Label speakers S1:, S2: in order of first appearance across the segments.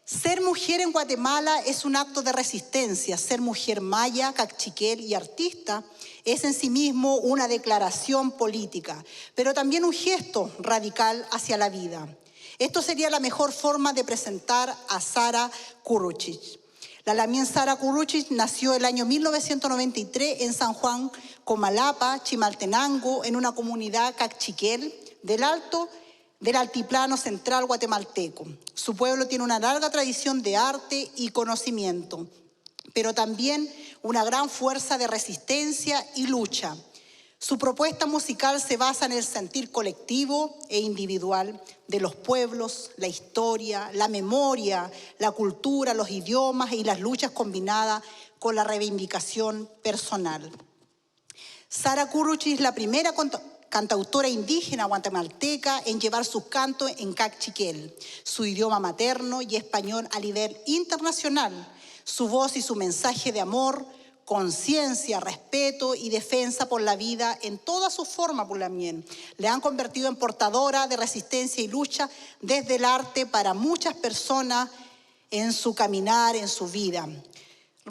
S1: Ser mujer en Guatemala es un acto de resistencia. Ser mujer maya, cachiquel y artista es en sí mismo una declaración política, pero también un gesto radical hacia la vida. Esto sería la mejor forma de presentar a Sara Kuruchich. La lamien Sara Kuruchich nació el año 1993 en San Juan, Comalapa, Chimaltenango, en una comunidad cachiquel del altiplano central guatemalteco. Su pueblo tiene una larga tradición de arte y conocimiento, pero también una gran fuerza de resistencia y lucha. Su propuesta musical se basa en el sentir colectivo e individual de los pueblos, la historia, la memoria, la cultura, los idiomas y las luchas combinadas con la reivindicación personal. Sara Kuruchich es la primera cantautora indígena guatemalteca en llevar sus cantos en cachiquel, su idioma materno, y español a nivel internacional. Su voz y su mensaje de amor, conciencia, respeto y defensa por la vida en toda su forma, Pulamien, le han convertido en portadora de resistencia y lucha desde el arte para muchas personas en su caminar, en su vida.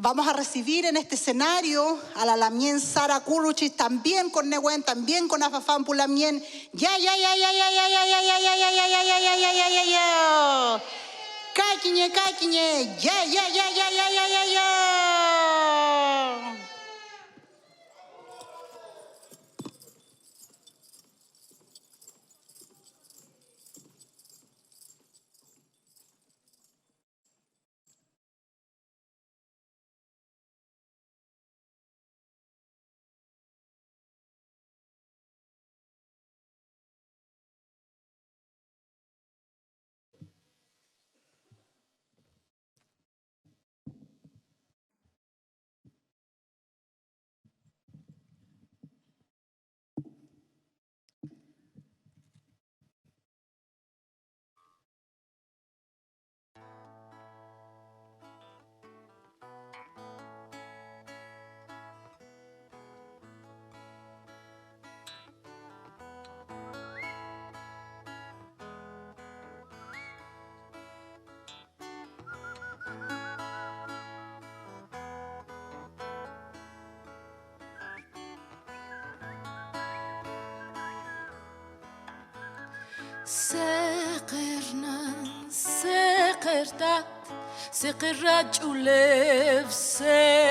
S1: Vamos a recibir en este escenario a la lamien Sara Kuruchich, también con Nehuen, también con Afafán Pulamien. Ya. Caquiñe, ya.
S2: Seqertat, seqerrat ulev, seqeria.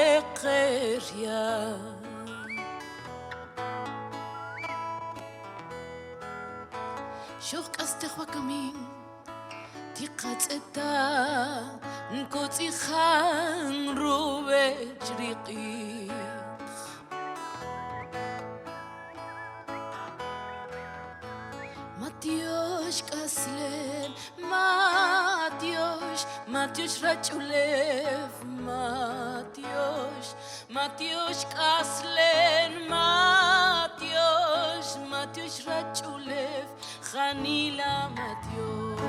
S2: Shoq astehwakamin, tiqatseta, nkotzikhan rubejriqi. Matiosh kaslen, Matiosh rachulev, Matiosh kaslen, Matiosh rachulev, Khanila Matiosh.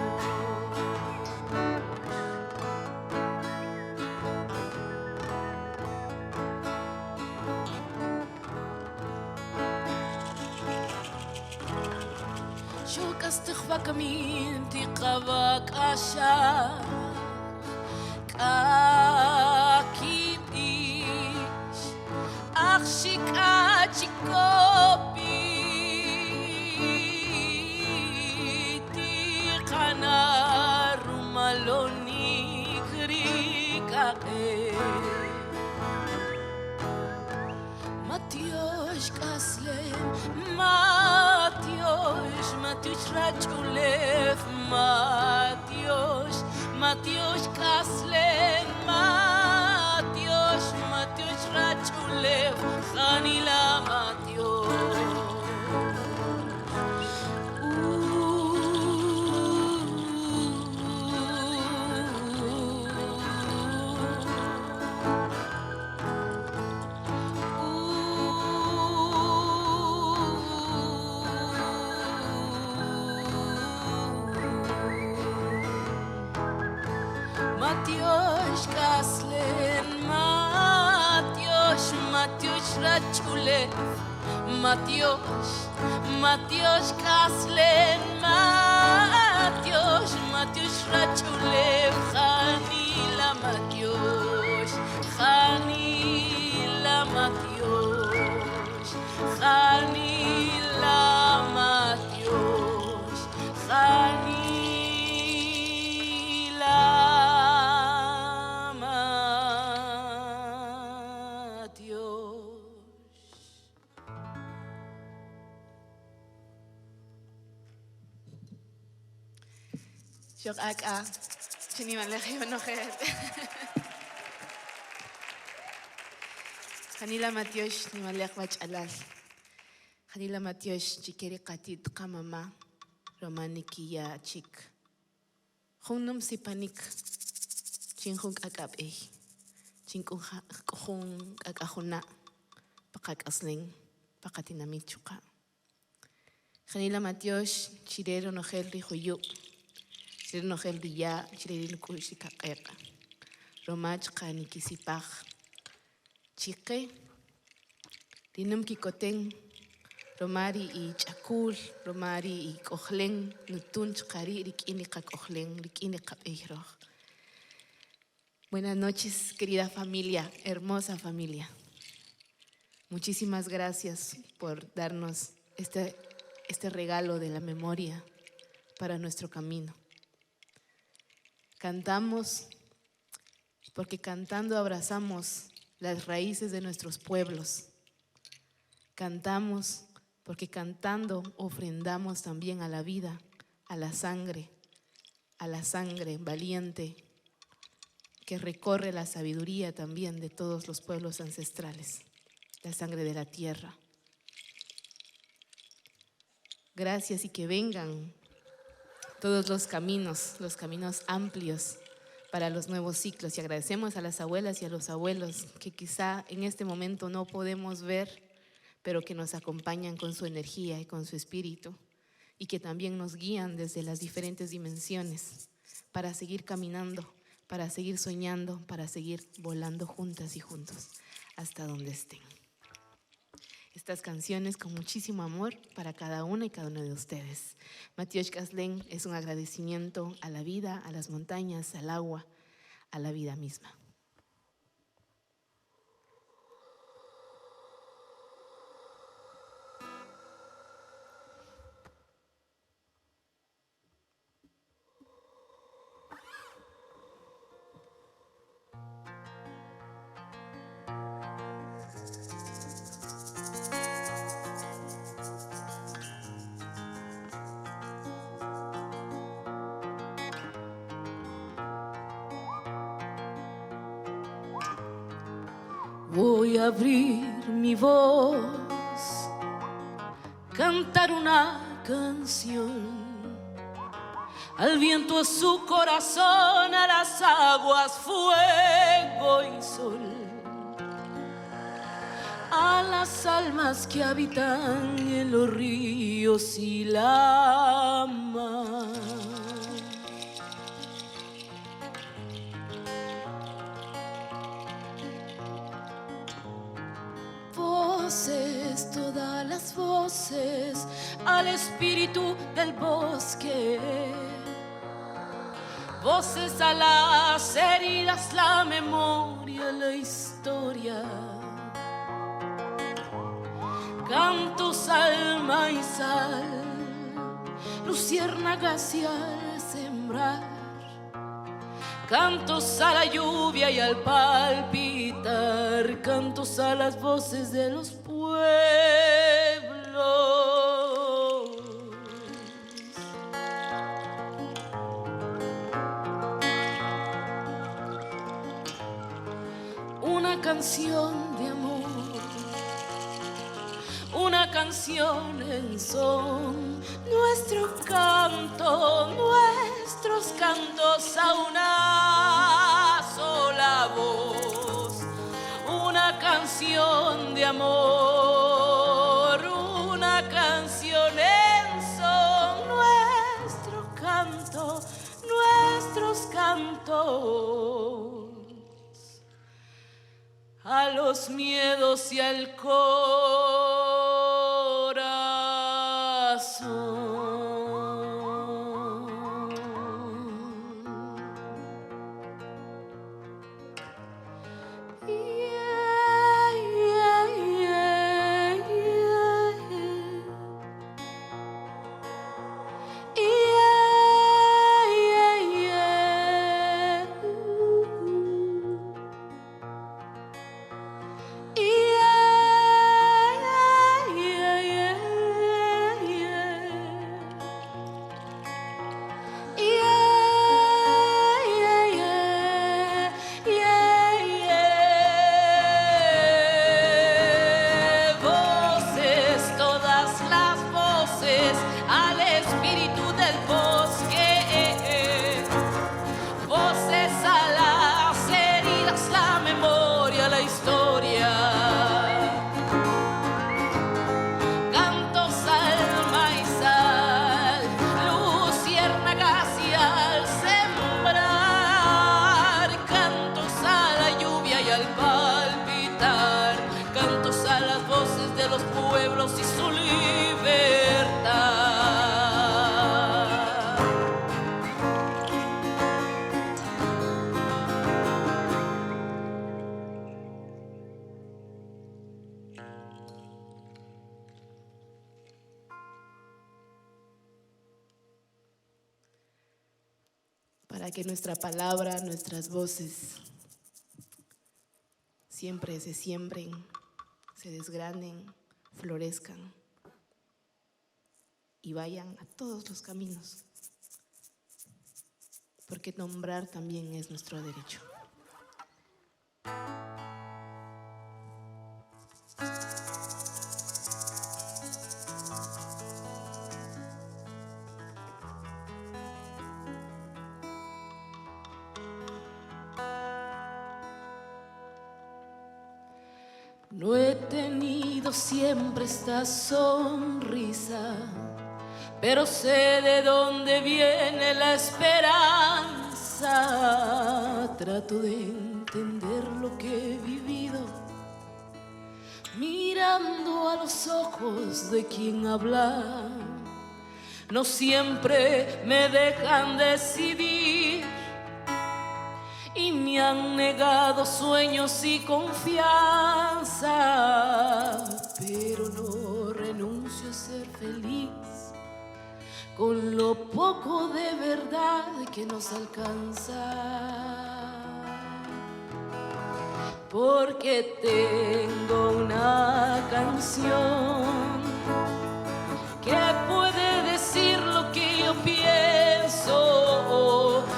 S2: Astkhvak min tiqavak asha kakipish akhshikachikopi tiqanar maloni krikaqe Matiosh kaslen Matiosh rachulev, Matiosh kaslen, Matiosh rachulev, Khanila Matiosh. Matiosh kaslen, Matiosh rachulev, Matiosh kaslen, Matiosh rachulev,
S3: Shok aka. Chini maleje nojer. Hanila Matiosh ni malek wach alal. Hanila Matiosh chikeri katit kamama. Romaniki ya chik. Hunum si panik. Chinhung akap Chinkung akahuna. Pakak asling. Pakatinamit chuka. Hanila Matiosh chirero nojel rijoyu. Chirero nojel riya. Chirero nukushikakeka. Romach kanikisipaj. Chique, Dinum Kikoteng, Romari y Chakul, Romari y Kohlen, Nutun Chkari, Rikinika Kohlen, Rikinika Eiro. Buenas noches, querida familia, hermosa familia. Muchísimas gracias por darnos este regalo de la memoria para nuestro camino. Cantamos porque cantando abrazamos las raíces de nuestros pueblos. Cantamos porque cantando ofrendamos también a la vida, a la sangre valiente que recorre la sabiduría también de todos los pueblos ancestrales, la sangre de la tierra. Gracias y que vengan todos los caminos amplios para los nuevos ciclos, y agradecemos a las abuelas y a los abuelos que quizá en este momento no podemos ver, pero que nos acompañan con su energía y con su espíritu, y que también nos guían desde las diferentes dimensiones para seguir caminando, para seguir soñando, para seguir volando juntas y juntos hasta donde estén. Estas canciones con muchísimo amor para cada una y cada uno de ustedes. Matiosh Kaslen es un agradecimiento a la vida, a las montañas, al agua, a la vida misma.
S2: Voy a abrir mi voz, cantar una canción al viento, a su corazón, a las aguas, fuego y sol, a las almas que habitan en los ríos y la mar. Voces, todas las voces, al espíritu del bosque. Voces a las heridas, la memoria, la historia. Cantos al maizal, luciérnagas y al sembrar. Cantos a la lluvia y al palpitar, cantos a las voces de los pueblos. Una canción de amor, una canción en son, nuestro canto, nuestros cantos a una sola voz. Una canción de amor, una canción en son, nuestro canto, nuestros cantos a los miedos y al corazón.
S3: para que nuestra palabra, nuestras voces siempre se siembren, se desgranen, florezcan y vayan a todos los caminos, porque nombrar también es nuestro derecho.
S2: No he tenido siempre esta sonrisa, pero sé de dónde viene la esperanza. Trato de entender lo que he vivido, mirando a los ojos de quien habla. No siempre me dejan decidir y me han negado sueños y confianza, pero no renuncio a ser feliz con lo poco de verdad que nos alcanza. Porque tengo una canción que puede decir lo que yo pienso,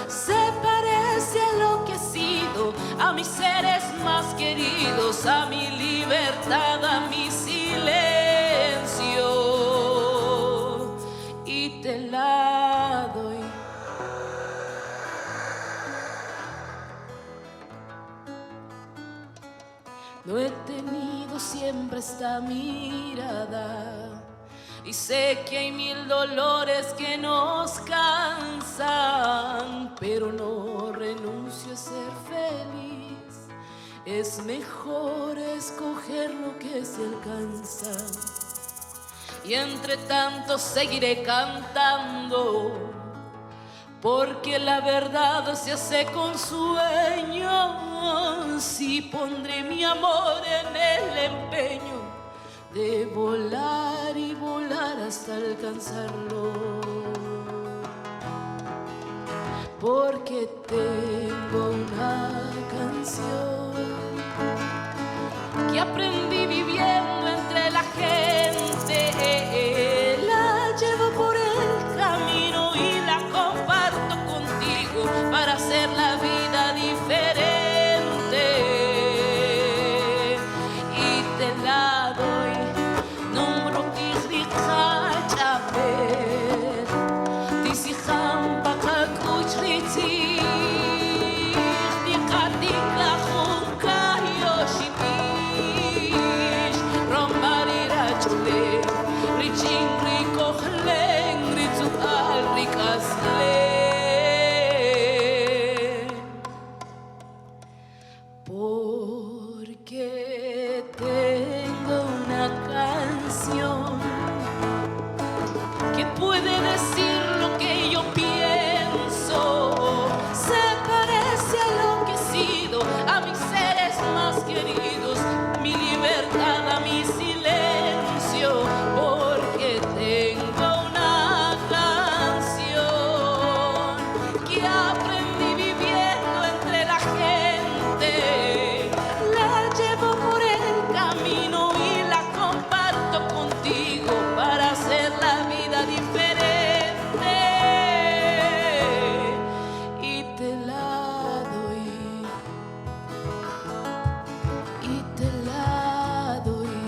S2: se parece a lo que he sido, a mis seres más queridos, a mi libertad, a mi silencio, y te la doy. No he tenido siempre esta mirada y sé que hay 1000 dolores que nos cansan, pero no renuncio a ser feliz. Es mejor escoger lo que se alcanza y entre tanto seguiré cantando, porque la verdad se hace con sueños y pondré mi amor en el empeño de volar y volar hasta alcanzarlo. Porque tengo una canción que aprendí viviendo entre la gente, la llevo por el camino y la comparto contigo para hacer la vida diferente, y te la doy. Nombro Kizrika Chaper, Tisiham Bakakuchriti, Tikatika Hunka Yoshimish, Rombarira Chule, Richin Rikohlen, Ritzual Rikasle. Porque tengo una canción que puede decir lo que yo pienso, se parece a lo que he sido, a mis seres más queridos, mi libertad, a mi silencio, porque tengo una canción que aprendí viviendo entre la gente, la llevo por el camino y la comparto contigo para hacer la vida diferente, y te la doy, y te la doy.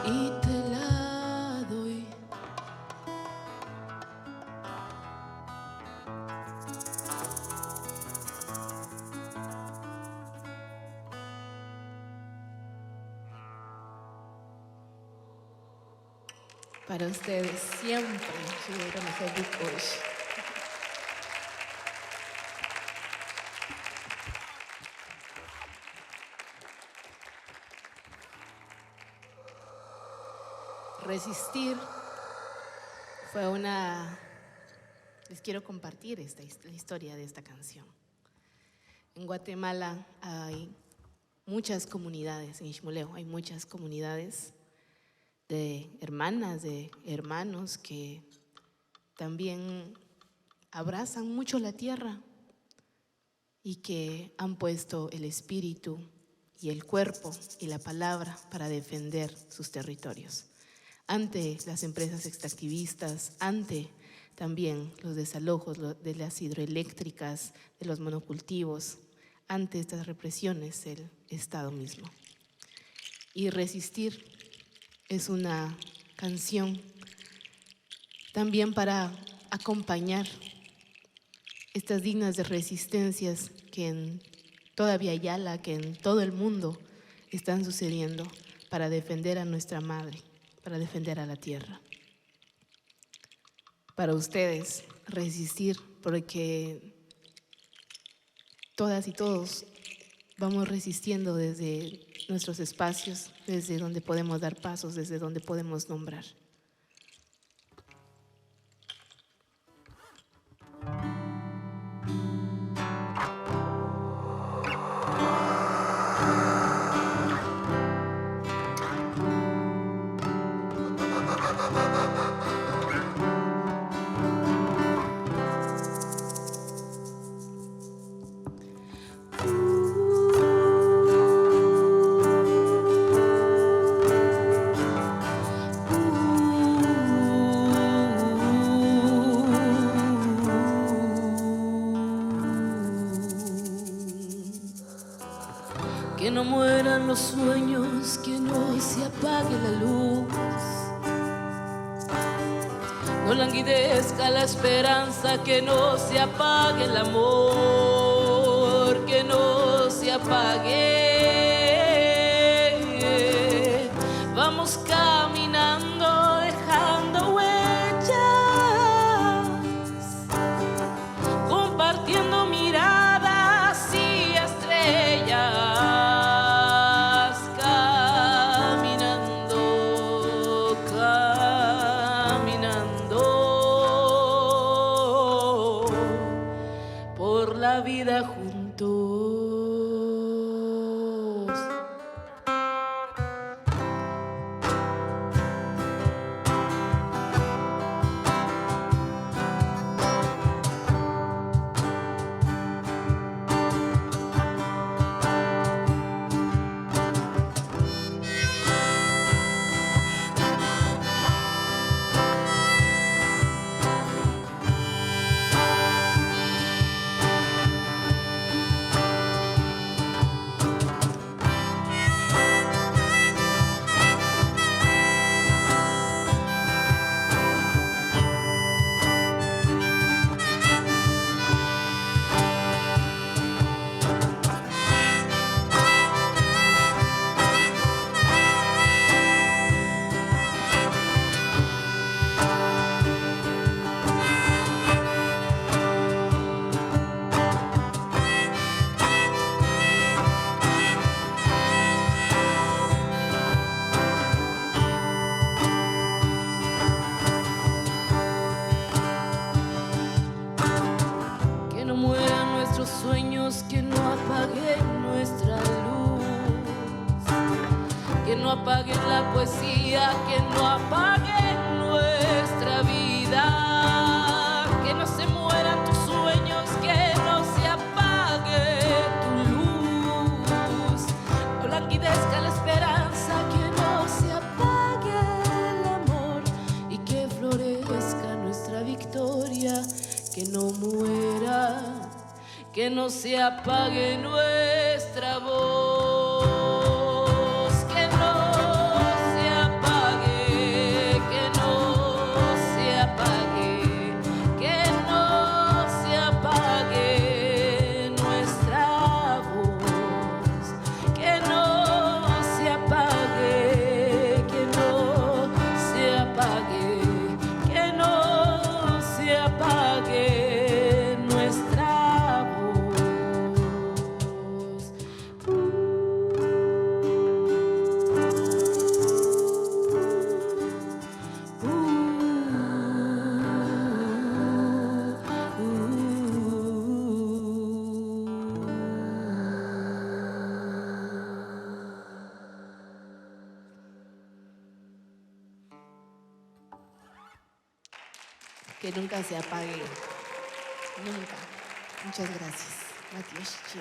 S2: Y te la doy.
S3: Para ustedes siempre, Shiguro Masabukosh. Resistir Les quiero compartir la historia de esta canción. En Guatemala hay muchas comunidades, en Ixmuleo hay muchas comunidades de hermanas, de hermanos que también abrazan mucho la tierra y que han puesto el espíritu y el cuerpo y la palabra para defender sus territorios ante las empresas extractivistas, ante también los desalojos de las hidroeléctricas, de los monocultivos, ante estas represiones del Estado mismo. Y Resistir es una canción también para acompañar estas dignas de resistencias que en toda Viayala, que en todo el mundo están sucediendo para defender a nuestra madre, para defender a la tierra. Para ustedes, resistir, porque todas y todos vamos resistiendo desde nuestros espacios, desde donde podemos dar pasos, desde donde podemos nombrar.
S2: Que no mueran los sueños, que no se apague la luz, no languidezca la esperanza, que no se apague el amor, que no se apague. Vamos caminando, dejando huellas, compartiendo miradas y estrellas. La vida juntos. Sueños, que no apaguen nuestra luz, que no apaguen la poesía, que no apaguen nuestra vida, que no se mueran tus sueños, que no se apague tu luz, no languidezca la esperanza, que no se apague el amor y que florezca nuestra victoria, que no muera, que no se apague nuestra voz, que no se apague, que no se apague, que no se apague nuestra voz, que no se apague, que no se apague, que no se apague nuestra voz.
S3: que nunca se apague, nunca. Muchas gracias. Matías Chie.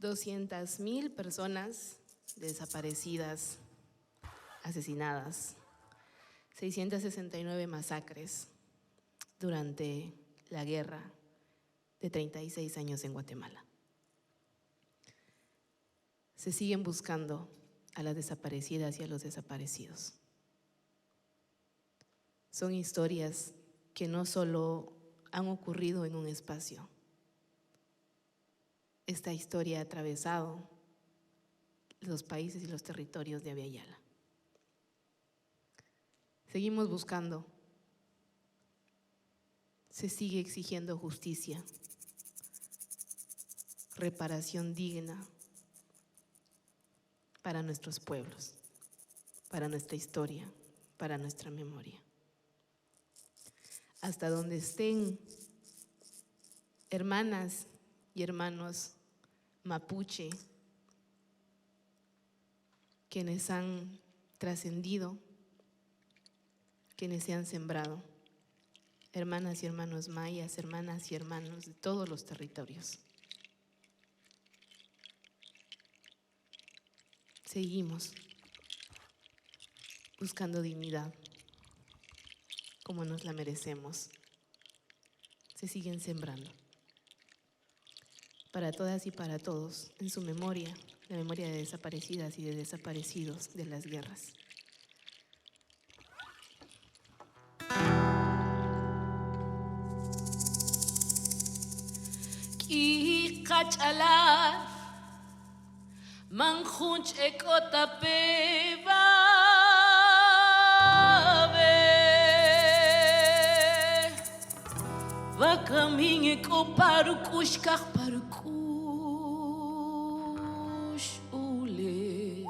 S3: $200,000 personas desaparecidas, asesinadas, 669 masacres durante la guerra de 36 años en Guatemala. Se siguen buscando a las desaparecidas y a los desaparecidos. Son historias que no solo han ocurrido en un espacio. Esta historia ha atravesado los países y los territorios de Abya Yala. Seguimos buscando. Se sigue exigiendo justicia, reparación digna para nuestros pueblos, para nuestra historia, para nuestra memoria. Hasta donde estén hermanas y hermanos mapuche, quienes han trascendido, quienes se han sembrado, hermanas y hermanos mayas, hermanas y hermanos de todos los territorios. Seguimos buscando dignidad como nos la merecemos. Se siguen sembrando para todas y para todos en su memoria, la memoria de desaparecidas y de desaparecidos de las guerras.
S2: Ki kachalar manjunch ekotape babe vakamin eko parukush kah parukush ule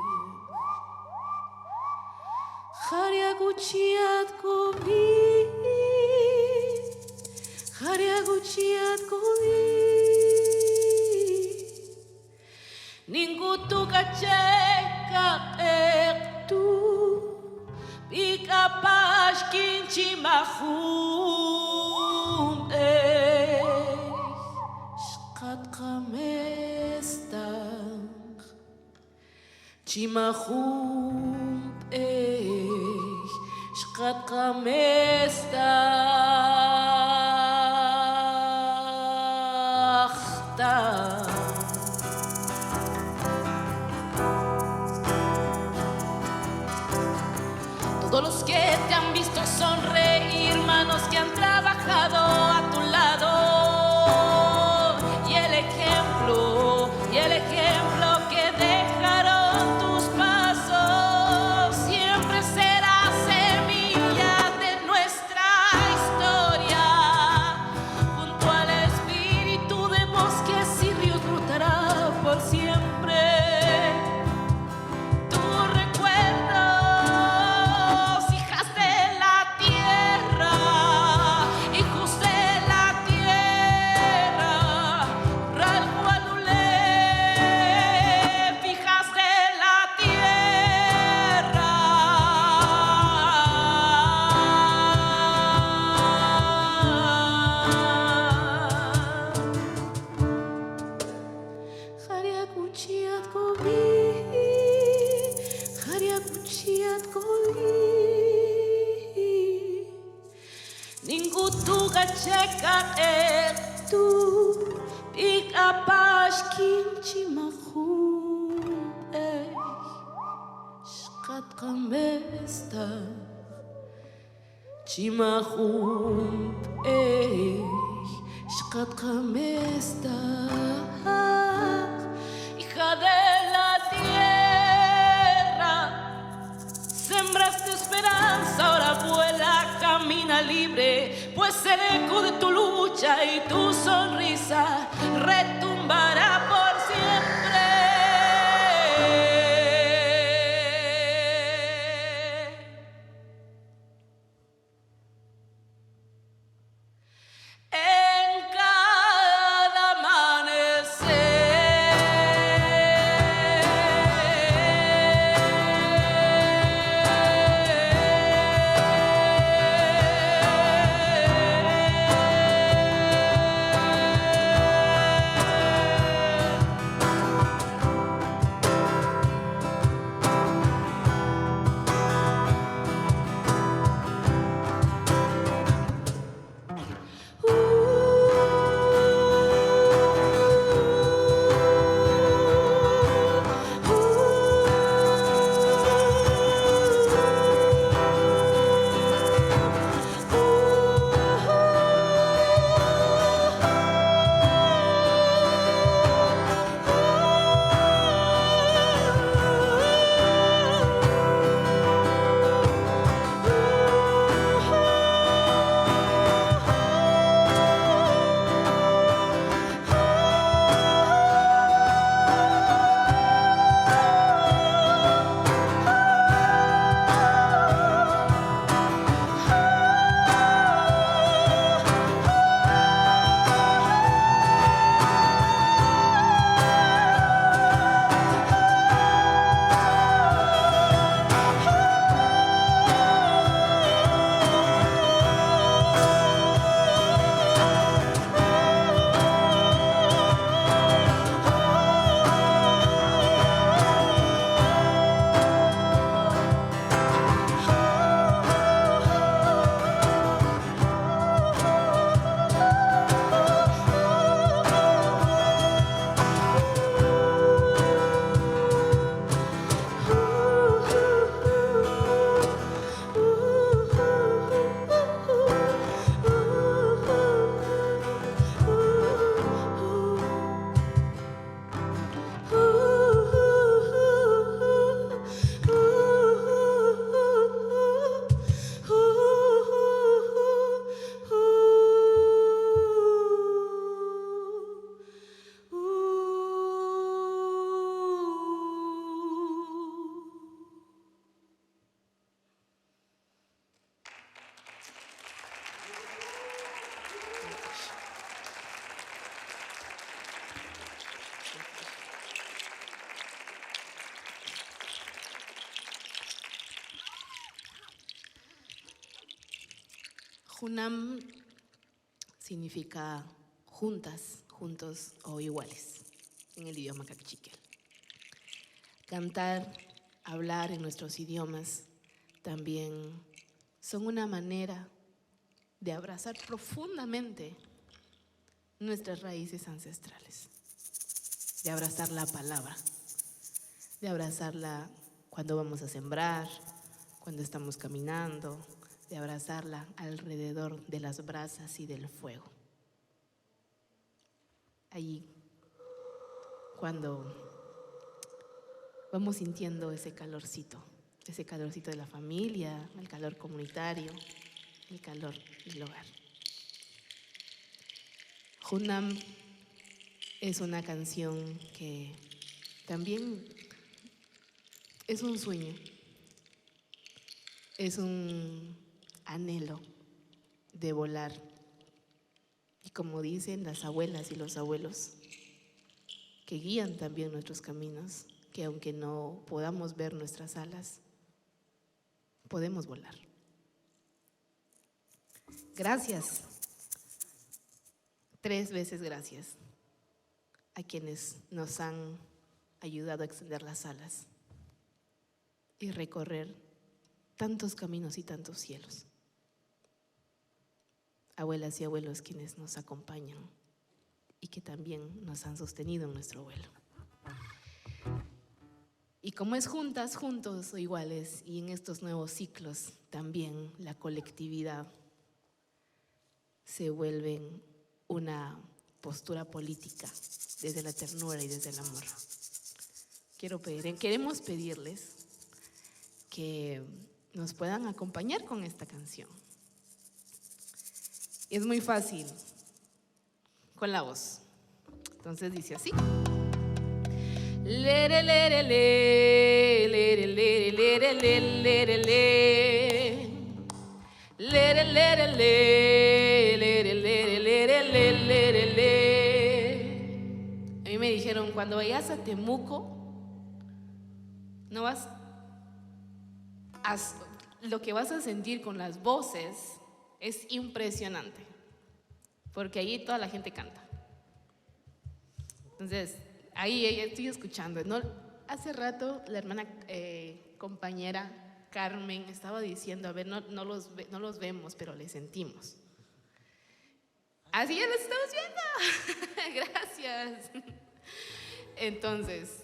S2: Hariaguchiat kobi Hariaguchiat kobi Ningutu kacheka ektu Pika pashkinchi mahum Shkat kamestang Chimahum Shkat kamestang Todos los que te han visto sonreír, manos que han trabajado a tu lado. Y el ejemplo que dejaron tus pasos, siempre será semilla de nuestra historia. Junto al espíritu de bosques y ríos brotará por siempre. Cheka tu ikapashkin chimahum shkat kamesta chimahum shkat kamesta hija de la tierra sembraste esperanza ahora vuela camina libre pues el eco de tu lucha y tu sonrisa retumbará por siempre. En cada amanecer
S3: Junam significa juntas, juntos o iguales en el idioma kaqchikel. Cantar, hablar en nuestros idiomas también son una manera de abrazar profundamente nuestras raíces ancestrales, de abrazar la palabra, de abrazarla cuando vamos a sembrar, cuando estamos caminando, de abrazarla alrededor de las brasas y del fuego. Allí, cuando vamos sintiendo ese calorcito de la familia, el calor comunitario, el calor del hogar. Junam es una canción que también es un sueño, es un anhelo de volar. Y como dicen las abuelas y los abuelos, que guían también nuestros caminos, que aunque no podamos ver nuestras alas, podemos volar. Gracias, 3 veces gracias a quienes nos han ayudado a extender las alas y recorrer tantos caminos y tantos cielos. Abuelas y abuelos quienes nos acompañan y que también nos han sostenido en nuestro vuelo. Y como es juntas, juntos o iguales, y en estos nuevos ciclos también la colectividad se vuelve una postura política desde la ternura y desde el amor. Queremos pedirles que nos puedan acompañar con esta canción. Es muy fácil, con la voz. Entonces dice así. Lere, lere, le, lere, lere, lere, lere, lere, le. Lere, lere, le, lere, lere, lere, lere, lere, le. A mí me dijeron, cuando vayas a Temuco, no vas lo que vas a sentir con las voces es impresionante, porque allí toda la gente canta. Entonces, ahí estoy escuchando, ¿no? Hace rato la hermana compañera Carmen estaba diciendo, a ver, no los vemos, pero les sentimos. Así ya los estamos viendo. Gracias. Entonces,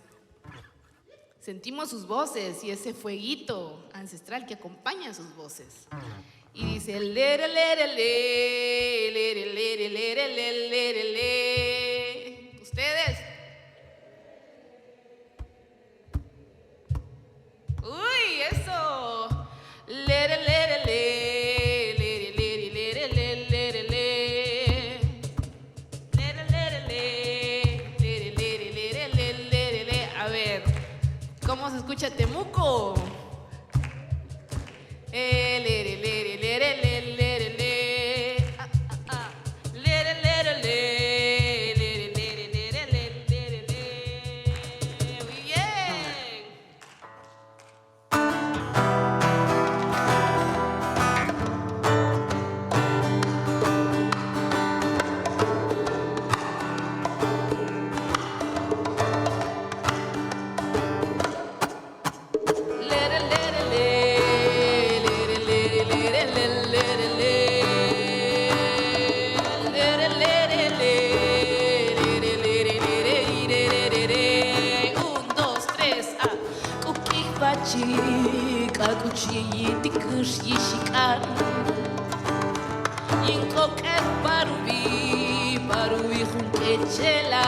S3: sentimos sus voces y ese fueguito ancestral que acompaña sus voces. Y dice, lere, lere, le, lere, lere, lere, lere, lere, le. ¿Ustedes? ¡Uy, eso! Lere, lere, le, lere, lere, lere, lere, lere, le. Lere, lere, le, lere, lere, lere, lere, lere, le. A ver, ¿cómo se escucha Temuco? Lere, lere, lere, lere, lere, le. Lere, lere, le, lere, lere, lere, lere, lere, le. Muy bien. Lere, lere, le, lere, lere, lere, lere, lere, le. Lere, lere, le, lere, lere, lere, lere, lere, le. 1, 2, 3, Kuki bachi, kakuchi, tikush, yishikan. Yinkoke barubi, barubi junkechela.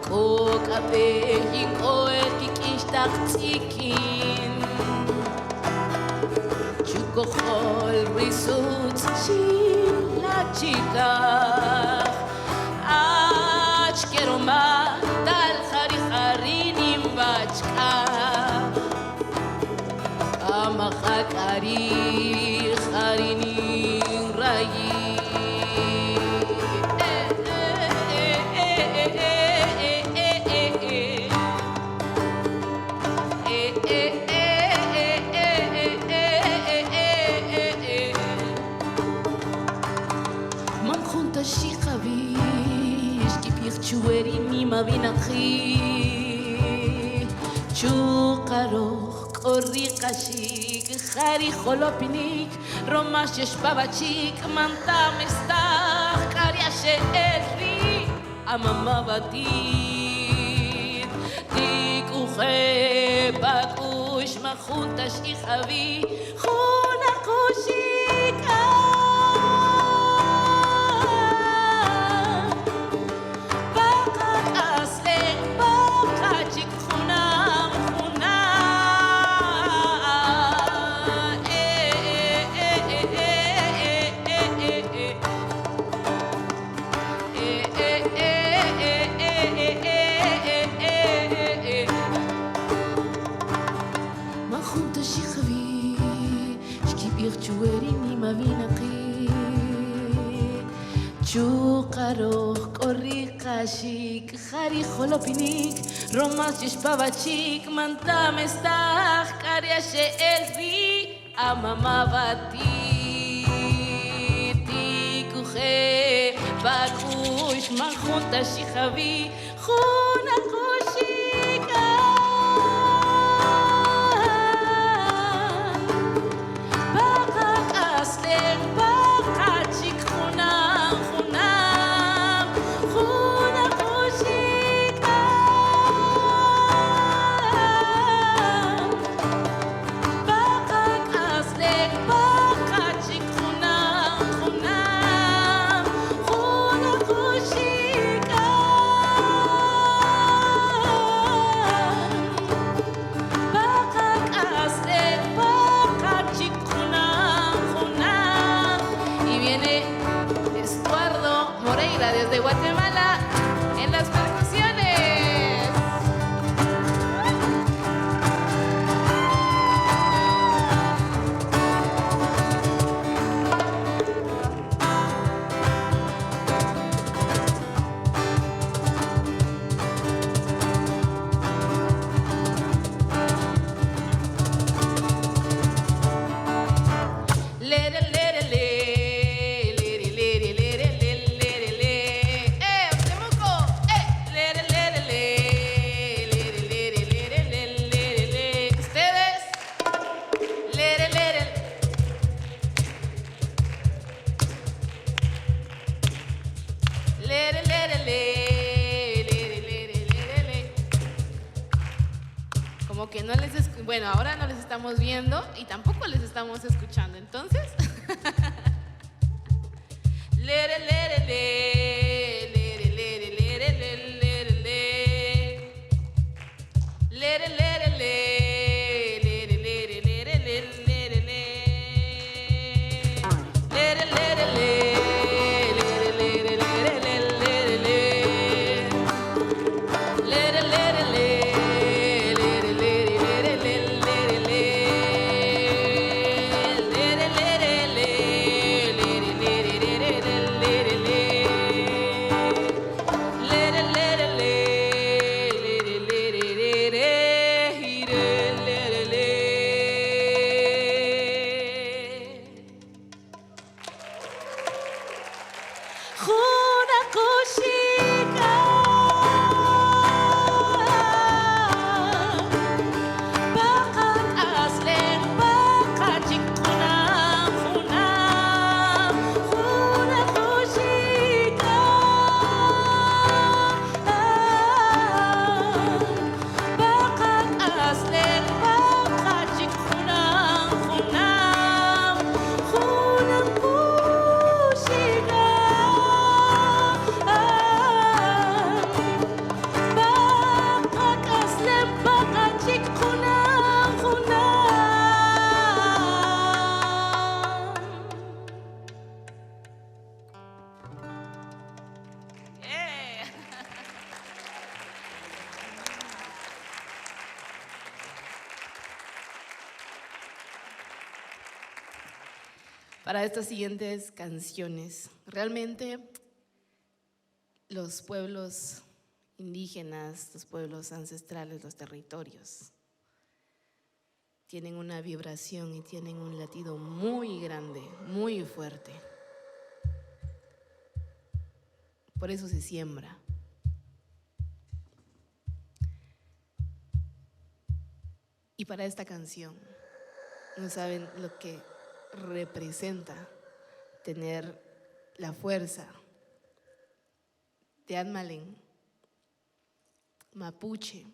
S3: Kokape, yinkoe, kikishtak tzikin. Chukochol, risut, chila, chika. Ach, quiero más, tal, jari, jari, nimbachka. Amachakari, harini, rayi.
S2: Chukarok korikashik Hari holopinik Romash yeshbabachik Mantam estach Karya she'eri Amamabatit Tikuche Bakush Majuntash Ijavi Junakushika Chukarok korikashik Hari holopinik Romas yeshbabachik Mantam estach Karya she'eri Amamabatit Tikuche Bakush Majuntash Ijavi Junakushika Bakak aslen Bakachik Junam Junakushika Bakak aslen Bakachik Junam Junakushika Bakak aslen Bakachik Junam. Y viene Estuardo Moreira desde Guatemala en las percusiones. Lere, lere, le. Lere, lere, lere, lere, lere, le. Temuco. Lere, lere, le. Lere, lere, lere, lere, lere, le. Ustedes. Lere, lere. Lere, lere, le. Lere, lere, lere, le. Como que no les bueno, ahora no les estamos viendo y tampoco les estamos escuchando. Entonces, lere, lere, le. Lere, lere, lere, lere, lere, le. Lere, lere, le. Lere, lere, lere, lere, lere, le. Lere, lere, le. Lere, lere, lere, lere, lere, le. Lere, lere, le. Lere, lere, lere, lere, lere, le. Lere, lere, le. Lere, lere, lere, lere, lere, le. Lere, lere, le. Lere, lere, lere, ire, lere, le. Junakushika Bakak aslen Bakachik Junam Junakushika Bakak aslen Bakachik Junam Junakushika Bakak aslen Bakachik Junam Yeah. Para estas siguientes canciones, realmente los pueblos indígenas, los pueblos ancestrales, los territorios, tienen una vibración y tienen un latido muy grande, muy fuerte. Por eso se siembra.
S3: Y para esta canción, no saben lo que representa tener la fuerza de Admalen, mapuche,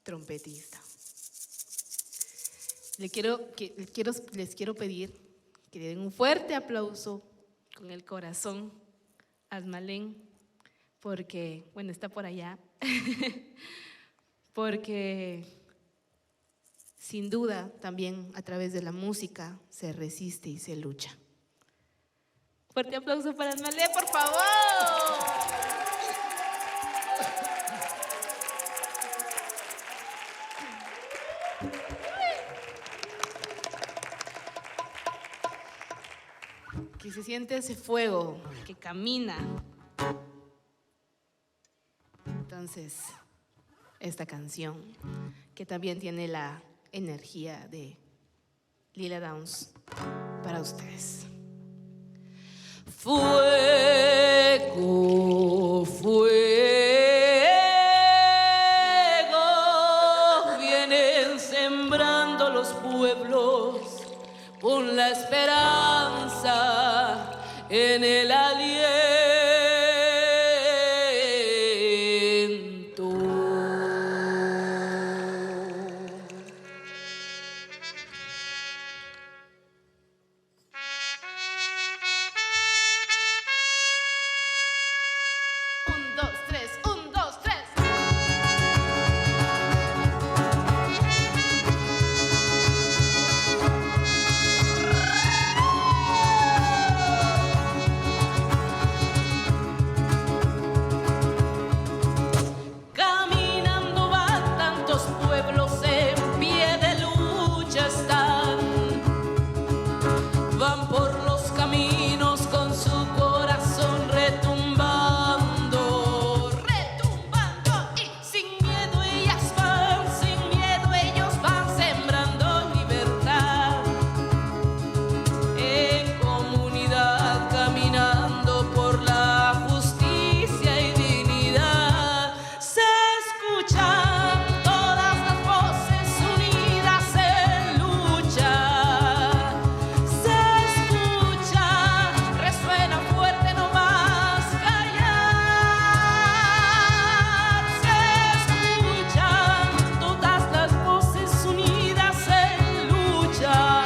S3: trompetista. Les quiero pedir que le den un fuerte aplauso con el corazón a Admalen, porque, bueno, está por allá, porque sin duda también a través de la música se resiste y se lucha. Fuerte aplauso para Admalen, por favor. Que se siente ese fuego que camina. Entonces, esta canción, que también tiene la energía de Lila Downs, para ustedes. Fuego, fuego, vienen sembrando los pueblos con la esperanza en el aliento. Un, dos, tres, un, dos, tres. Caminando van tantos pueblos, en pie de lucha están. Van por los caminos con su corazón retumbando, retumbando, y sin miedo ellas van, sin miedo ellos van sembrando libertad. En comunidad caminando por la justicia y dignidad, se escuchan todas las voces unidas en lucha. Se escucha, resuena fuerte, no más callar. Se escuchan todas las voces unidas en lucha.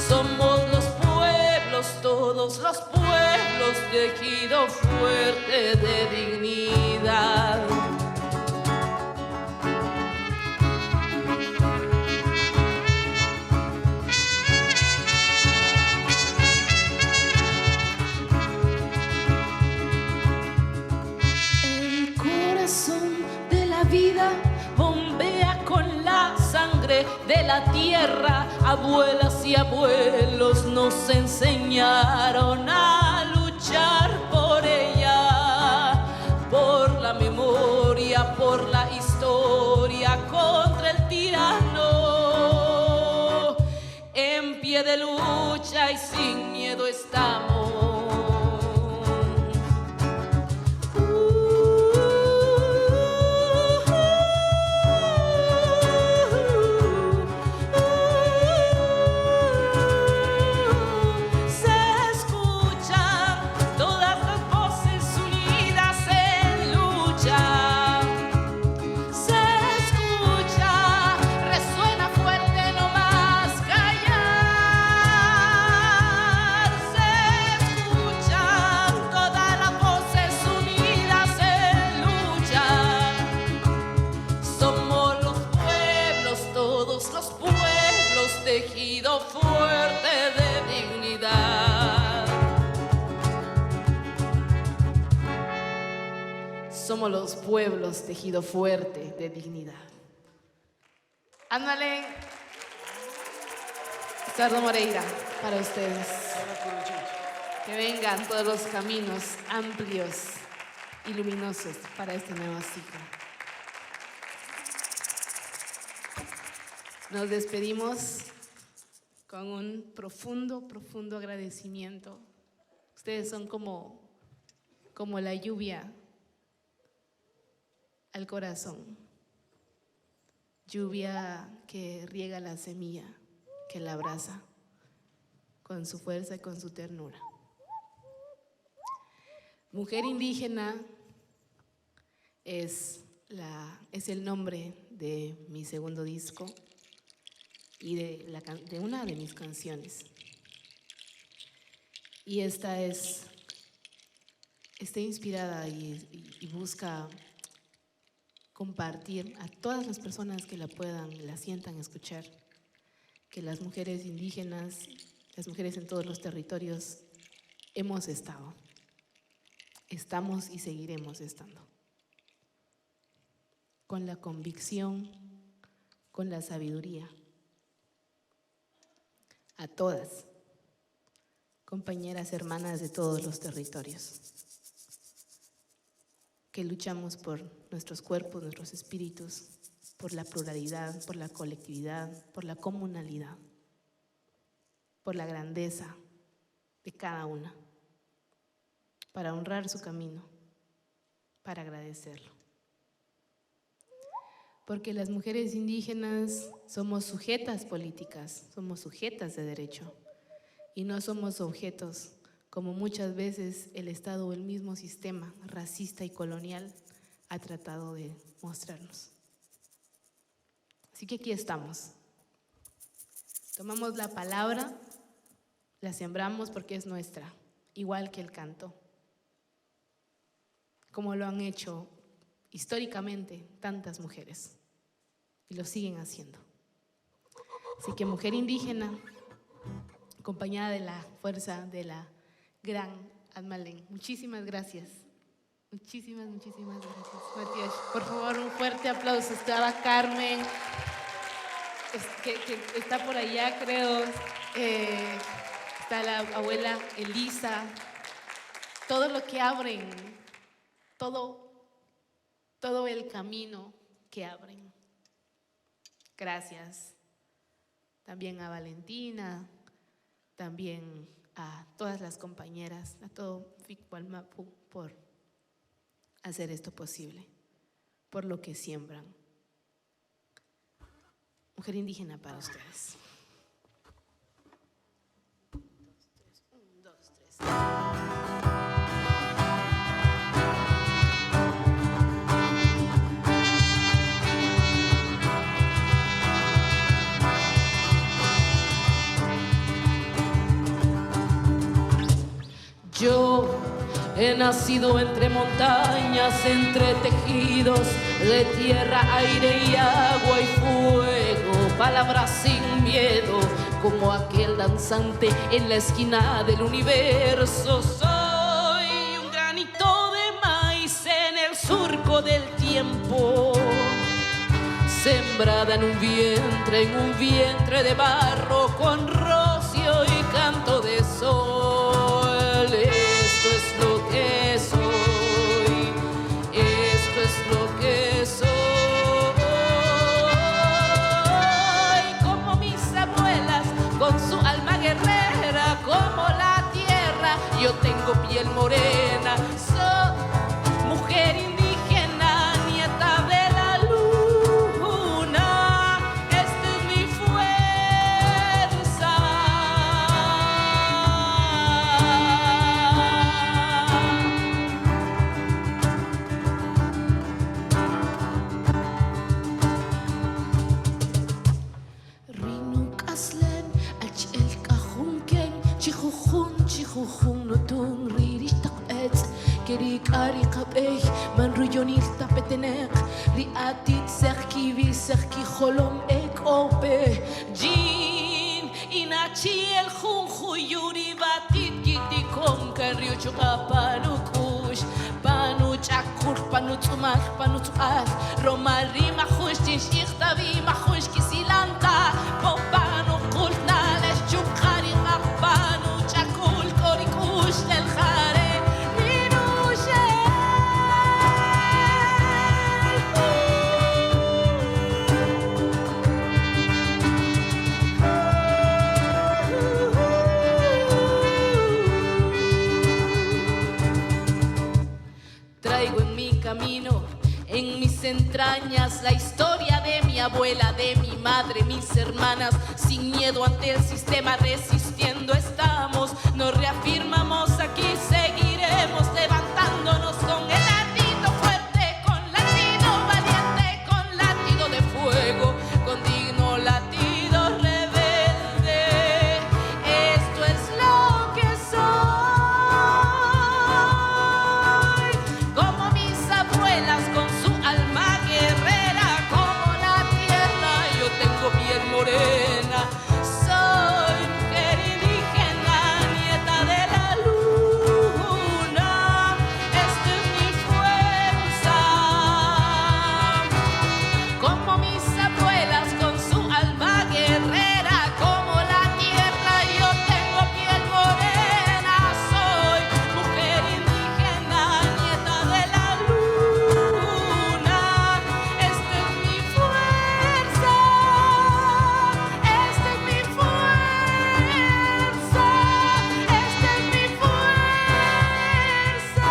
S3: Somos los pueblos, todos los pueblos, tejido fuerte de dignidad. El corazón de la vida bombea con la sangre de la tierra. Abuelas y abuelos nos enseñaron a luchar por ella, por la memoria, por la historia, contra el tirano. En pie de lucha y sin miedo estamos. Se escuchan todas las voces unidas en lucha. Se escucha, resuena fuerte, no más callar. Se escuchan todas las voces unidas en lucha. Somos los pueblos, todos los pueblos, tejido fuerte de dignidad. Somos los pueblos, tejido fuerte de dignidad. Admalen, Ricardo Moreira, para ustedes. Que vengan todos los caminos amplios y luminosos para este nuevo ciclo. Nos despedimos con un profundo, profundo agradecimiento. Ustedes son como la lluvia al corazón. lluvia que riega la semilla, que la abraza con su fuerza y con su ternura. Mujer indígena es el nombre de mi segundo disco y de una de mis canciones. Y esta está inspirada y busca compartir a todas las personas que la puedan y la sientan escuchar, que las mujeres indígenas, las mujeres en todos los territorios, hemos estado, estamos y seguiremos estando. Con la convicción, con la sabiduría. A todas, compañeras, hermanas de todos los territorios, que luchamos por nuestros cuerpos, nuestros espíritus, por la pluralidad, por la colectividad, por la comunalidad, por la grandeza de cada una, para honrar su camino, para agradecerlo. Porque las mujeres indígenas somos sujetas políticas, somos sujetas de derecho y no somos objetos, como muchas veces el Estado o el mismo sistema racista y colonial ha tratado de mostrarnos. Así que aquí estamos. Tomamos la palabra, la sembramos porque es nuestra, igual que el canto, como lo han hecho históricamente tantas mujeres y lo siguen haciendo. Así que mujer indígena, acompañada de la fuerza de la gran Admalén. Muchísimas gracias. Muchísimas gracias, Matías. Por favor, un fuerte aplauso. Estaba Carmen, que está por allá, creo. Está la abuela Elisa. Todo lo que abren, todo el camino que abren. Gracias. También a Valentina, también a todas las compañeras, a todo Ficbalmapu por hacer esto posible, por lo que siembran. Mujer indígena para ustedes. 1, 2, 3.
S2: Yo he nacido entre montañas, entre tejidos de tierra, aire y agua y fuego, palabras sin miedo, como aquel danzante en la esquina del universo. Soy un granito de maíz en el surco del tiempo, sembrada en un vientre de barro, con rocío y canto de sol. Esto es lo que soy, esto es lo que soy. Como mis abuelas, con su alma guerrera, como la tierra, yo tengo piel morena. Soy mujer indígena, nieta de la luna. Esta es mi fuerza. Rinu kaslen, ach el kahunken, chijujun notun ririshtak etz, kerik ari kabeh, man ruyonil tapetenek, riatit serki holom ek ope, jin inachi el junju yuri batit kiti kon karyo chukapanukush, panuchakur panutzumar panutzal, romari mahush tinshiktavi mahush kisilanta, popanu kulnales chukari akpanu chakul korikush del jare. Traigo en mi camino, en mis entrañas, entrañas la historia de mi abuela, de mi madre, mis hermanas. Sin miedo ante el sistema, resistiendo estamos. Nos reafirmamos aquí, seguiremos levantándonos con el latido fuerte, con latido valiente, con latido de fuego, con digno latido rebelde. Esto es lo que soy, como mis abuelas con su alma guerrera, como la tierra yo tengo piel morena. Soy mujer indígena, nieta de la luna. Esta es mi fuerza, como mis abuelas con su alma guerrera, como la tierra yo tengo piel morena. Soy mujer indígena, nieta de la luna. Esta es mi fuerza, esta es mi fuerza, esta es mi fuerza.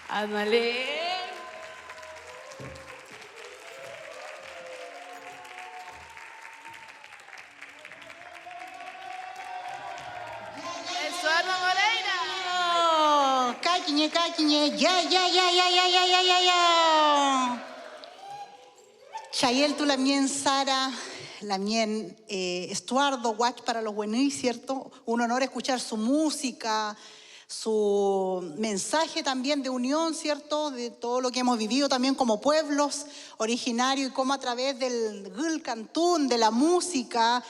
S2: Ándale. Eso, Ana Moreira.
S1: Caquiñe, caquiñe, ya, ya, ya, ya, ya, ya, ya, ya, ya. Chayel, tú Lamien, Sara, Lamien, Estuardo, Watch para los buenos, ¿cierto? Un honor escuchar su música, su mensaje también de unión, ¿cierto? De todo lo que hemos vivido también como pueblos originarios y cómo a través del Gul Cantún, de la música,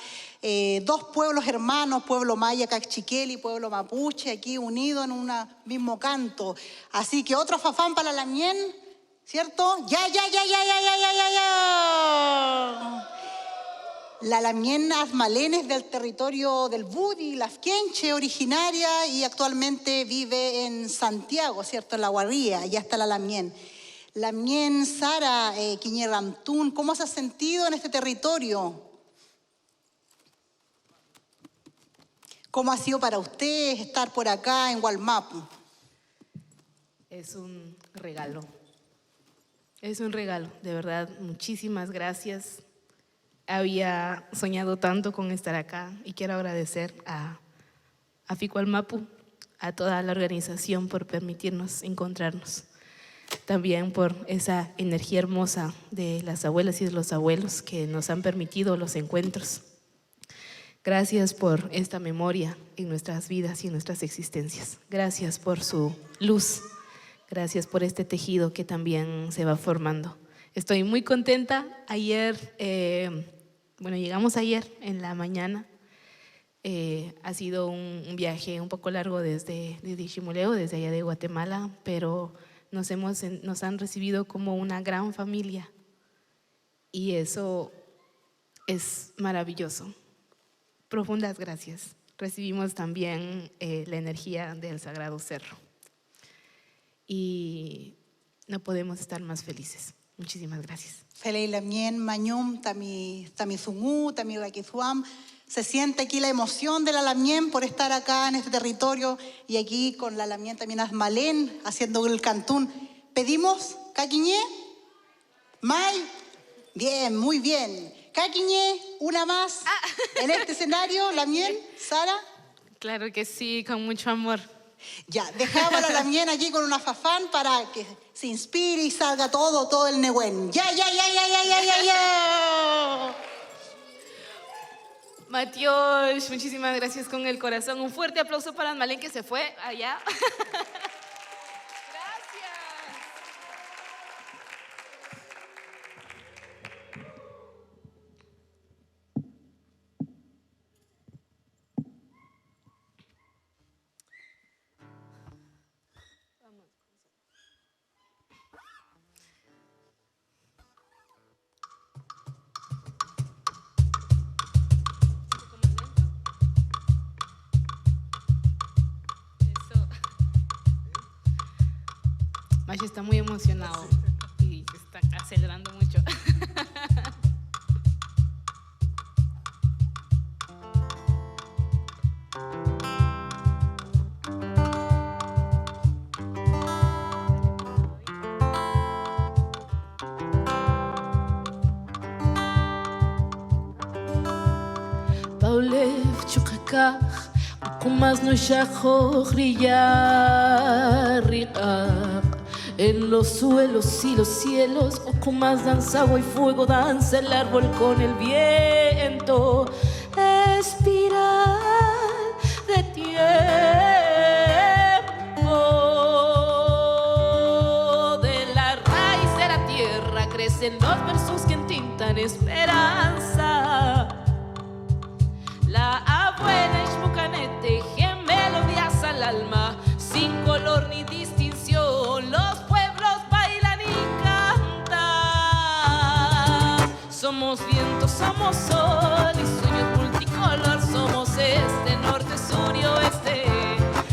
S1: dos pueblos hermanos, pueblo maya, Cacchiquel y pueblo mapuche, aquí unidos en un mismo canto. Así que otro fafán para la Lamien, ¿cierto? Ya, ya, ya, ya, ya, ya, ya, ya, ya. La Lamien Azmalenes del territorio del Budi, Lafkenche, originaria y actualmente vive en Santiago, ¿cierto? En La Guarría, ya está la Lamien. Lamien, Sara, Quiñerramtún, ¿cómo se ha sentido en este territorio? ¿Cómo ha sido para usted estar por acá en Gualmapu?
S3: Es un regalo. Es un regalo, de verdad. Muchísimas gracias. Había soñado tanto con estar acá y quiero agradecer a Ficualmapu, a toda la organización por permitirnos encontrarnos. También por esa energía hermosa de las abuelas y de los abuelos que nos han permitido los encuentros. Gracias por esta memoria en nuestras vidas y en nuestras existencias. Gracias por su luz. Gracias por este tejido que también se va formando. Estoy muy contenta. Ayer, llegamos ayer en la mañana. Ha sido un viaje un poco largo desde Chimoleo, desde allá de Guatemala, pero nos han recibido como una gran familia y eso es maravilloso. Profundas gracias. Recibimos también la energía del Sagrado Cerro y no podemos estar más felices. Muchísimas gracias.
S1: Felei Lamien, Mañum, Tamizungú, Tamiraquizuam. Se siente aquí la emoción de la Lamien por estar acá en este territorio y aquí con la Lamien también Azmalén haciendo el cantún. ¿Pedimos, Caquiñé? ¿May? Bien, muy bien. Caquiñé, una más en este escenario, Lamien, Sara.
S3: Claro que sí, con mucho amor.
S1: Ya, dejamos a la Lamien aquí con una fafán para que se inspire y salga todo el Nehuen. Ya, ya, ya, ya, ya, ya, ya, ya.
S3: Matios, muchísimas gracias con el corazón. Un fuerte aplauso para Azmalén que se fue allá. Macho está muy emocionado y está acelerando mucho.
S2: Aulef chukakach, kumas no shachorilla. En los suelos y los cielos, kumas danza agua y fuego, danza el árbol con el viento. Espiral de tiempo, de la raíz de la tierra crecen los versos que entintan esperanza. La abuela Ishmucanete teje melodías al alma, sin color ni distinción. Los pueblos bailan y cantan. Somos viento, somos sol y sueños multicolor. Somos este, norte, sur y oeste.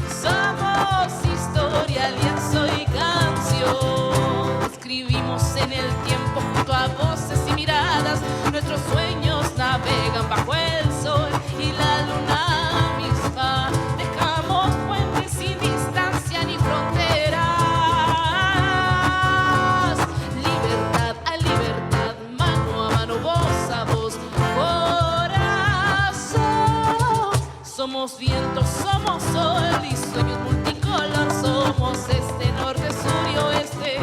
S2: Somos historia, lienzo y canción. Escribimos en el tiempo junto a voces y miradas. Nuestros sueños navegan bajo el sol y la luna misma. Dejamos puentes sin distancia ni fronteras. Libertad a libertad, mano a mano, voz a voz, corazón. Somos viento, somos sol y sueños multicolor. Somos este, norte, sur y oeste.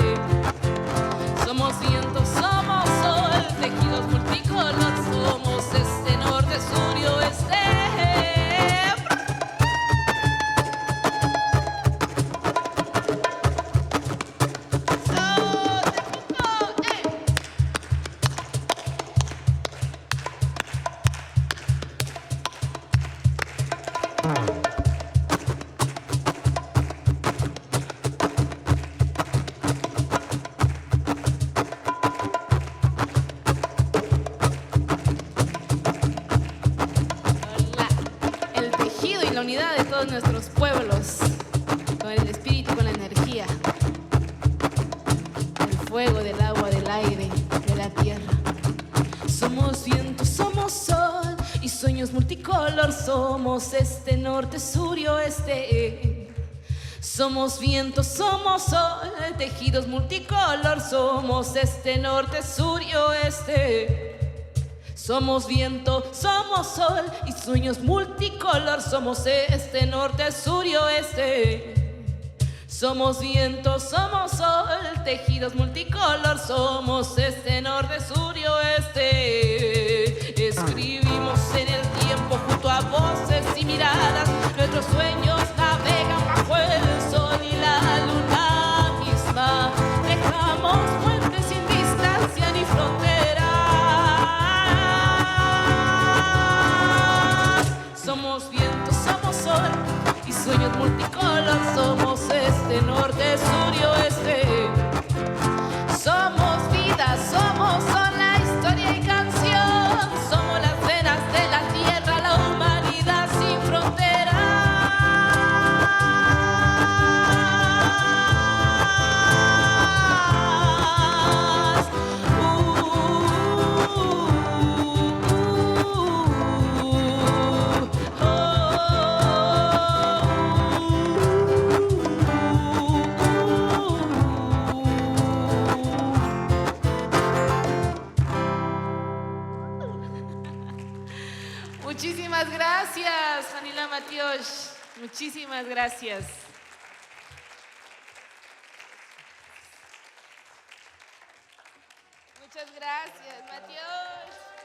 S2: Somos viento, somos sol, tejidos multicolor. Somos este, norte, sur y oeste. El tejido y la unidad de todos nuestros pueblos, con el espíritu, con la energía, el fuego, del agua, del aire, de la tierra. Somos viento, somos sol y sueños multicolor. Somos este, norte, sur y oeste. Somos viento, somos sol, tejidos multicolor. Somos este, norte, sur y oeste. Somos viento, somos sol y sueños multicolor. Somos este, norte, sur y oeste. Somos viento, somos sol, tejidos multicolor. Somos este, norte, sur y oeste. Escribimos en el tiempo junto a voces y miradas. Nuestros sueños navegan bajo el sol y la luna misma. Dejamos puentes sin distancia ni fronteras. Somos viento, somos sol y sueños multicolor. Somos este, norte, sur y oeste. Somos vida, somos son la historia y canción. Somos las venas de la tierra, la humanidad sin fronteras. Muchísimas gracias, Anila Matiosh. Muchísimas gracias. Muchas gracias, Matiosh.